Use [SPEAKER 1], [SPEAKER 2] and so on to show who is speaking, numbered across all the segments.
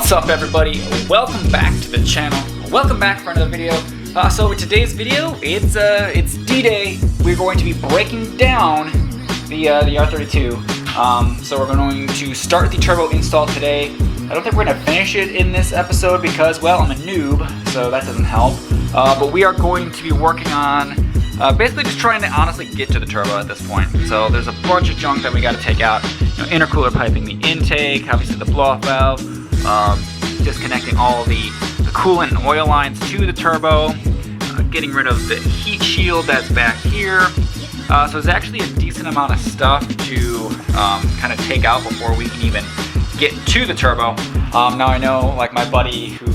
[SPEAKER 1] What's up, everybody? Welcome back to the channel. Welcome back for another video. So in today's video, it's D-Day. We're going to be breaking down the R32. So we're going to start the turbo install today. I don't think we're going to finish it in this episode because, well, I'm a noob, so that doesn't help. But we are going to be working on basically just trying to honestly get to the turbo at this point. So there's a bunch of junk that we got to take out. You know, intercooler piping the intake, obviously the blow-off valve, disconnecting all the coolant and oil lines to the turbo, getting rid of the heat shield that's back here. So there's actually a decent amount of stuff to kind of take out before we can even get to the turbo. Now I know, like, my buddy who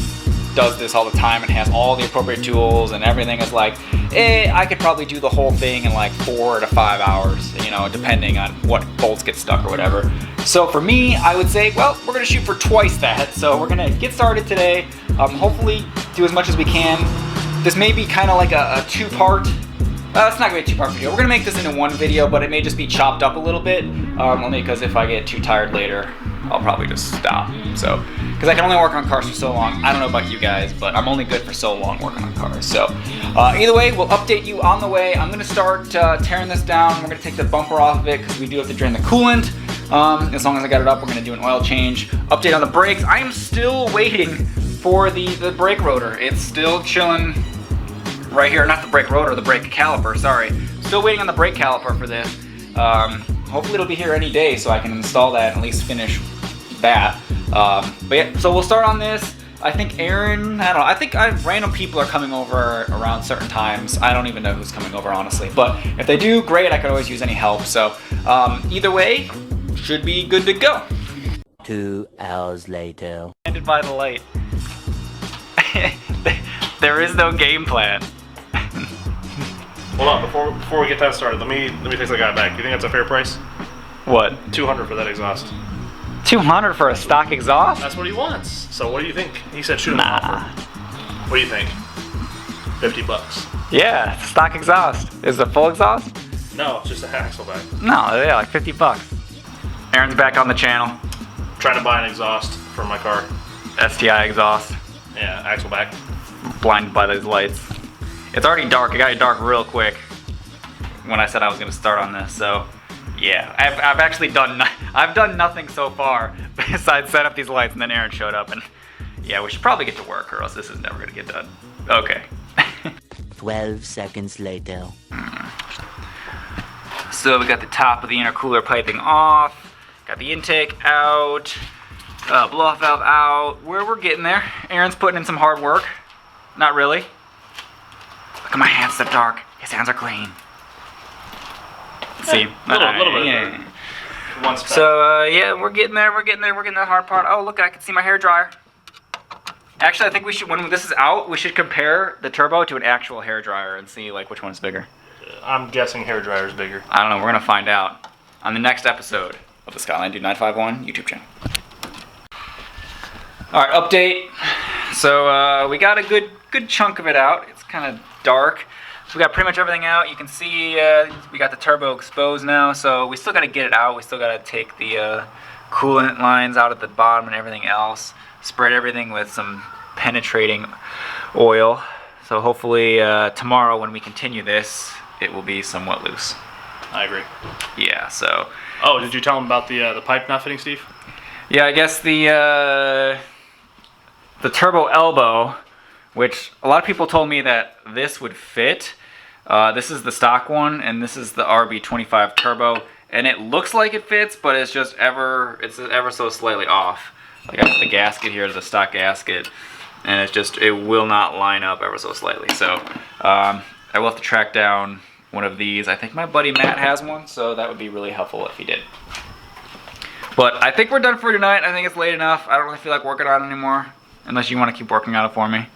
[SPEAKER 1] does this all the time and has all the appropriate tools and everything is like, I could probably do the whole thing in like 4 to 5 hours, you know, depending on what bolts get stuck or whatever. So for me, I would say, well, we're gonna shoot for twice that. So we're gonna get started today. Hopefully do as much as we can. This may be kind of like a two-part. It's not gonna be a two-part video. We're gonna make this into one video, but it may just be chopped up a little bit, only because if I get too tired later, I'll probably just stop. So, because I can only work on cars for so long. I don't know about you guys, but I'm only good for so long working on cars. So, either way, we'll update you on the way. I'm gonna start tearing this down. We're gonna take the bumper off of it because we do have to drain the coolant. As long as I got it up, we're gonna do an oil change. Update on the brakes. I am still waiting for the brake rotor. It's still chilling right here. Not the brake rotor, the brake caliper, sorry. Still waiting on the brake caliper for this. Hopefully it'll be here any day so I can install that and at least finish that. But yeah, so we'll start on this. I think Aaron, I don't know, I think random people are coming over around certain times. I don't even know who's coming over, honestly. But if they do, great, I could always use any help. So either way, should be good to go.
[SPEAKER 2] 2 hours later.
[SPEAKER 1] Ended by the light. There is no game plan.
[SPEAKER 3] Hold on, before we get that started, let me take the guy back. You think that's a fair price?
[SPEAKER 1] What?
[SPEAKER 3] $200 for that exhaust.
[SPEAKER 1] 200 for a stock exhaust?
[SPEAKER 3] That's what he wants. So what do you think? He said shoot him an offer. What do you think? $50.
[SPEAKER 1] Yeah, it's a stock exhaust. Is it a full exhaust?
[SPEAKER 3] No, it's just a axle back.
[SPEAKER 1] No, yeah, like $50. Aaron's back on the channel.
[SPEAKER 3] Trying to buy an exhaust for my car.
[SPEAKER 1] STI exhaust.
[SPEAKER 3] Yeah, axle back.
[SPEAKER 1] Blinded by those lights. It's already dark. It got dark real quick when I said I was going to start on this. So, yeah, I've actually done nothing so far besides set up these lights, and then Aaron showed up, and yeah, we should probably get to work, or else this is never going to get done. Okay.
[SPEAKER 2] 12 seconds later.
[SPEAKER 1] So we got the top of the intercooler piping off, got the intake out, blow-off valve out. We're getting there. Aaron's putting in some hard work. Not really. Look at my hands, they're dark. His hands are clean. See?
[SPEAKER 3] A little bit.
[SPEAKER 1] Yeah.
[SPEAKER 3] One spec.
[SPEAKER 1] So, yeah, we're getting there, we're getting that hard part. Oh, look, I can see my hair dryer. Actually, I think we should, when this is out, we should compare the turbo to an actual hair dryer and see, like, which one's bigger.
[SPEAKER 3] I'm guessing hair dryer's bigger.
[SPEAKER 1] I don't know, we're gonna find out on the next episode of the Skyline Dude 951 YouTube channel. Alright, update. So, we got a good chunk of it out. It's kind of dark. So we got pretty much everything out. You can see we got the turbo exposed now, so we still got to get it out. We still got to take the coolant lines out at the bottom and everything else. Spread everything with some penetrating oil. So hopefully tomorrow when we continue this, it will be somewhat loose.
[SPEAKER 3] I agree.
[SPEAKER 1] Yeah, so.
[SPEAKER 3] Oh, did you tell him about the pipe not fitting, Steve?
[SPEAKER 1] Yeah, I guess the turbo elbow, which a lot of people told me that this would fit. This is the stock one, and this is the Rb20 turbo, and it looks like it fits, but it's just ever so slightly off. Like, I got the gasket here, the stock gasket, and it will not line up ever so slightly. So I will have to track down one of these. I think my buddy Matt has one, so that would be really helpful if he did. But I think we're done for tonight. I think it's late enough. I don't really feel like working on it anymore, unless you want to keep working on it for me.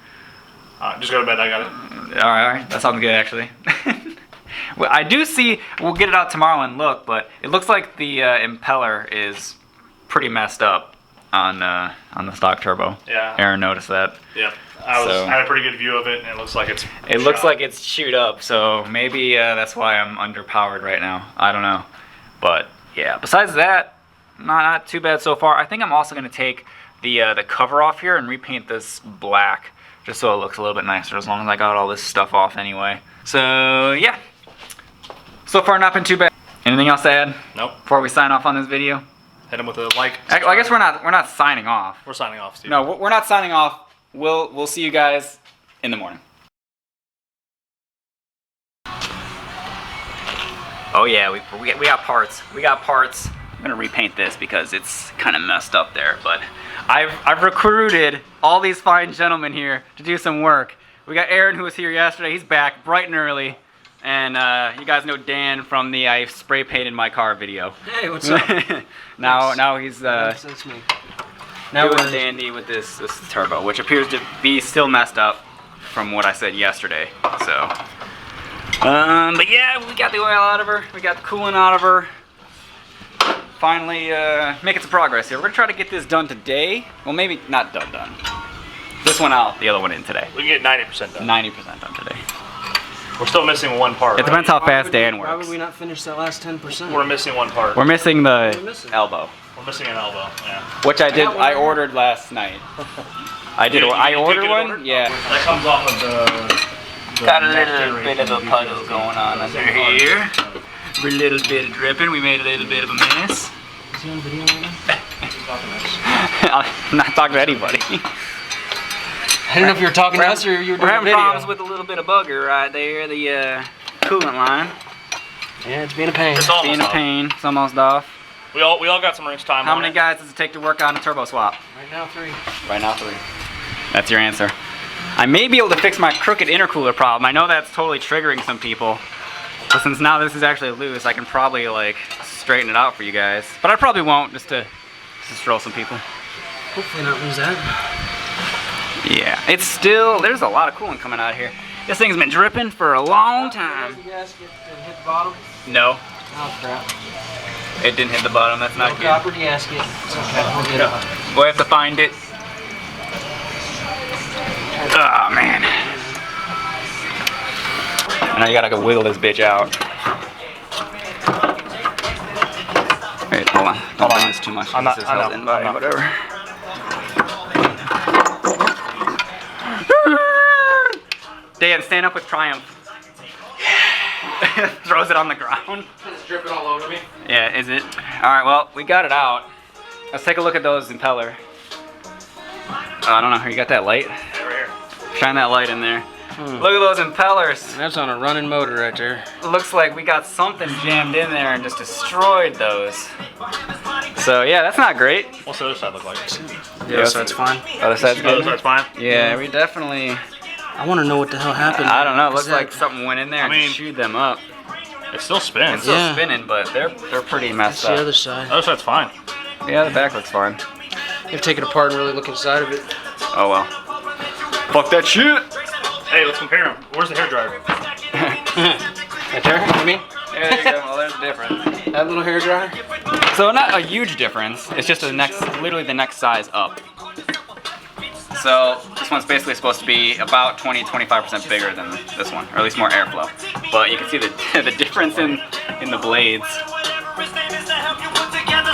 [SPEAKER 3] Just go to bed, I got it.
[SPEAKER 1] All right, that sounds good, actually. Well, I do see, we'll get it out tomorrow and look, but it looks like the impeller is pretty messed up on the stock turbo.
[SPEAKER 3] Yeah.
[SPEAKER 1] Aaron noticed that.
[SPEAKER 3] Yep. I had a pretty good view of it, and it looks like it's
[SPEAKER 1] looks like it's chewed up, so maybe that's why I'm underpowered right now. I don't know. But, yeah, besides that, not too bad so far. I think I'm also going to take the cover off here and repaint this black, just so it looks a little bit nicer, as long as I got all this stuff off anyway. So yeah, so far not been too bad. Anything else to add?
[SPEAKER 3] Nope.
[SPEAKER 1] Before we sign off on this video?
[SPEAKER 3] Hit him with a like.
[SPEAKER 1] I guess we're not signing off.
[SPEAKER 3] We're signing off, Steve.
[SPEAKER 1] No, we're not signing off. We'll see you guys in the morning. Oh yeah, we got parts. We got parts. I'm gonna repaint this because it's kind of messed up there. But I've recruited all these fine gentlemen here to do some work. We got Aaron, who was here yesterday. He's back bright and early. And you guys know Dan from the I spray painted my car video.
[SPEAKER 4] Hey, what's up?
[SPEAKER 1] now he's
[SPEAKER 4] That's me. Now
[SPEAKER 1] doing dandy with this turbo, which appears to be still messed up from what I said yesterday. So, but yeah, we got the oil out of her. We got the coolant out of her. Finally making some progress here. We're gonna try to get this done today. Well, maybe not done. This one out, the other one in today.
[SPEAKER 3] We can get 90% done.
[SPEAKER 1] 90% done today.
[SPEAKER 3] We're still missing one part.
[SPEAKER 1] It depends how fast Dan works.
[SPEAKER 4] Why would we not finish that last 10%?
[SPEAKER 3] We're missing one part.
[SPEAKER 1] We're missing the elbow.
[SPEAKER 3] We're missing an elbow. Yeah.
[SPEAKER 1] Which I did. I ordered last night. I ordered one.
[SPEAKER 3] Order?
[SPEAKER 1] Yeah.
[SPEAKER 3] That comes off of the
[SPEAKER 1] Got a little bit of a puddle going on under here. A little bit of dripping. We made a little bit of a mess.
[SPEAKER 4] Is he on video right now?
[SPEAKER 1] I'm not talking to anybody.
[SPEAKER 4] I didn't know if you were talking to us or you were doing
[SPEAKER 1] We're having
[SPEAKER 4] video.
[SPEAKER 1] problems with a little bit of bugger right there. The coolant line.
[SPEAKER 4] Yeah, it's being a pain.
[SPEAKER 3] It's almost
[SPEAKER 1] Being a
[SPEAKER 3] off.
[SPEAKER 1] pain. It's almost off.
[SPEAKER 3] We all got some race time.
[SPEAKER 1] How
[SPEAKER 3] on
[SPEAKER 1] many
[SPEAKER 3] it.
[SPEAKER 1] guys does it take to work on a turbo swap?
[SPEAKER 4] Right now, 3.
[SPEAKER 1] Right now, 3. That's your answer. I may be able to fix my crooked intercooler problem. I know that's totally triggering some people. But since now this is actually loose, I can probably like straighten it out for you guys. But I probably won't, just to stroll some people.
[SPEAKER 4] Hopefully not lose that.
[SPEAKER 1] Yeah, it's still, there's a lot of coolant coming out of here. This thing's been dripping for a long time.
[SPEAKER 4] Did the gasket hit the bottom?
[SPEAKER 1] No,
[SPEAKER 4] Oh, crap.
[SPEAKER 1] it didn't hit the bottom. That's not
[SPEAKER 4] No
[SPEAKER 1] good.
[SPEAKER 4] copper gasket. It's okay. We'll get it.
[SPEAKER 1] We'll have to find it. Oh, man. Now you gotta go wiggle this bitch out. Wait, hold on. Don't bring this too much.
[SPEAKER 3] I'm not-
[SPEAKER 1] This is
[SPEAKER 3] I know.
[SPEAKER 1] held in by
[SPEAKER 3] I'm not.
[SPEAKER 1] whatever. Dan, stand up with triumph. Throws it on the ground.
[SPEAKER 4] It's dripping all over me.
[SPEAKER 1] Yeah, is it? Alright, well, we got it out. Let's take a look at those impeller. I don't know, you got that light?
[SPEAKER 3] Right here.
[SPEAKER 1] Shine that light in there. Look at those impellers.
[SPEAKER 4] That's on a running motor right there.
[SPEAKER 1] Looks like we got something jammed in there and just destroyed those. So yeah, that's not great.
[SPEAKER 3] What's the other side look like?
[SPEAKER 4] Yeah, so that's fine.
[SPEAKER 1] Other side's
[SPEAKER 3] Other
[SPEAKER 1] good.
[SPEAKER 3] side's fine.
[SPEAKER 1] Yeah, we definitely.
[SPEAKER 4] I want to know what the hell happened.
[SPEAKER 1] I don't know. It looks
[SPEAKER 4] Is that-
[SPEAKER 1] like something went in there and
[SPEAKER 3] I mean-
[SPEAKER 1] chewed them up.
[SPEAKER 3] It still spins.
[SPEAKER 1] It's still
[SPEAKER 4] Yeah.
[SPEAKER 1] spinning, but they're pretty messed
[SPEAKER 4] That's the
[SPEAKER 1] up.
[SPEAKER 4] other side.
[SPEAKER 3] The other side's fine.
[SPEAKER 1] Yeah, the back looks fine.
[SPEAKER 4] You have to take it apart and really look inside of it.
[SPEAKER 1] Oh well. Fuck that shit.
[SPEAKER 3] Hey, let's compare them. Where's the hairdryer?
[SPEAKER 4] Right there, you mean?
[SPEAKER 1] There you go. Well, there's a difference.
[SPEAKER 4] That little hair dryer?
[SPEAKER 1] So not a huge difference. It's just literally the next size up. So this one's basically supposed to be about 20-25% bigger than this one, or at least more airflow. But you can see the the difference in the blades.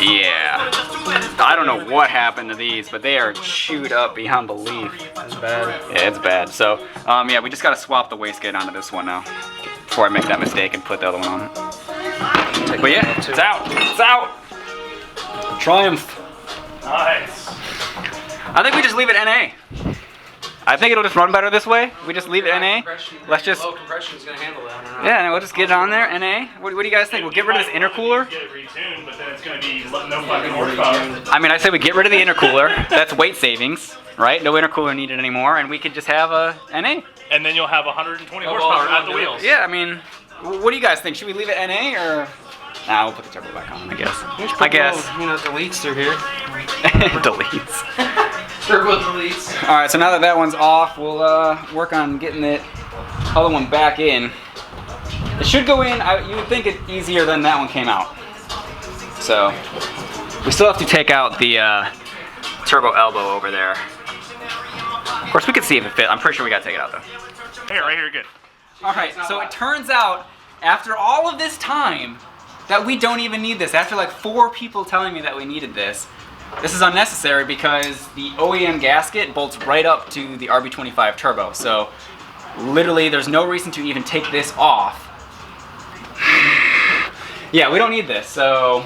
[SPEAKER 1] Yeah. I don't know what happened to these, but they are chewed up beyond belief.
[SPEAKER 4] That's bad.
[SPEAKER 1] Yeah, it's bad. So yeah, we just gotta swap the wastegate onto this one now before I make that mistake and put the other one on. But yeah, it's out. It's out. Triumph.
[SPEAKER 3] Nice.
[SPEAKER 1] I think we just leave it NA. I think it'll just run better this way. We just leave it NA. Let's just,
[SPEAKER 4] Low compression's gonna handle that.
[SPEAKER 1] yeah, and we'll just get it on there, NA. What do you guys think? We'll get rid of this intercooler.
[SPEAKER 3] Get it retuned, but then it's gonna be no fucking horsepower.
[SPEAKER 1] I mean, I say we get rid of the intercooler. That's weight savings, right? No intercooler needed anymore, and we could just have a NA.
[SPEAKER 3] And then you'll have 120 horsepower at the wheels.
[SPEAKER 1] Yeah, I mean, what do you guys think? Should we leave it NA or? Nah, we'll put the turbo back on, I guess. I guess.
[SPEAKER 4] You know, deletes through here.
[SPEAKER 1] Deletes.
[SPEAKER 4] Turbo deletes.
[SPEAKER 1] All right, so now that that one's off, we'll work on getting the other one back in. It should go in. You would think it's easier than that one came out. So we still have to take out the turbo elbow over there. Of course, we could see if it fit. I'm pretty sure we gotta take it out though.
[SPEAKER 3] Here, right here, good.
[SPEAKER 1] All right, so it turns out after all of this time that we don't even need this. After like 4 people telling me that we needed this, this is unnecessary because the OEM gasket bolts right up to the Rb25 turbo. So literally there's no reason to even take this off. Yeah, we don't need this, so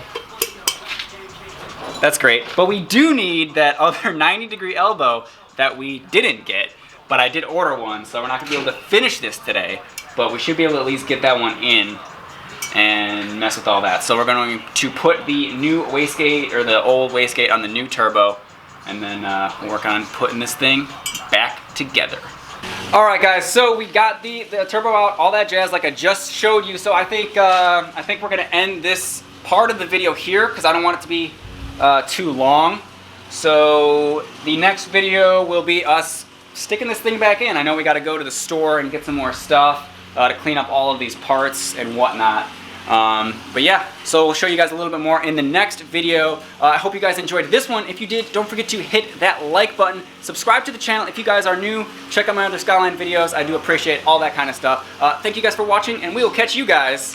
[SPEAKER 1] that's great. But we do need that other 90-degree elbow that we didn't get, but I did order one, so we're not gonna be able to finish this today, but we should be able to at least get that one in and mess with all that. So we're going to put the new wastegate, or the old wastegate, on the new turbo, and then we'll work on putting this thing back together. All right, guys, so we got the turbo out, all that jazz like I just showed you. So I think we're gonna end this part of the video here because I don't want it to be too long. So the next video will be us sticking this thing back in. I know we got to go to the store and get some more stuff to clean up all of these parts and whatnot. But yeah, so we'll show you guys a little bit more in the next video. I hope you guys enjoyed this one. If you did, don't forget to hit that like button. Subscribe to the channel. If you guys are new, check out my other Skyline videos. I do appreciate all that kind of stuff. Thank you guys for watching, and we will catch you guys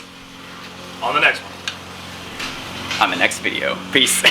[SPEAKER 3] On the next one.
[SPEAKER 1] on the next video. Peace.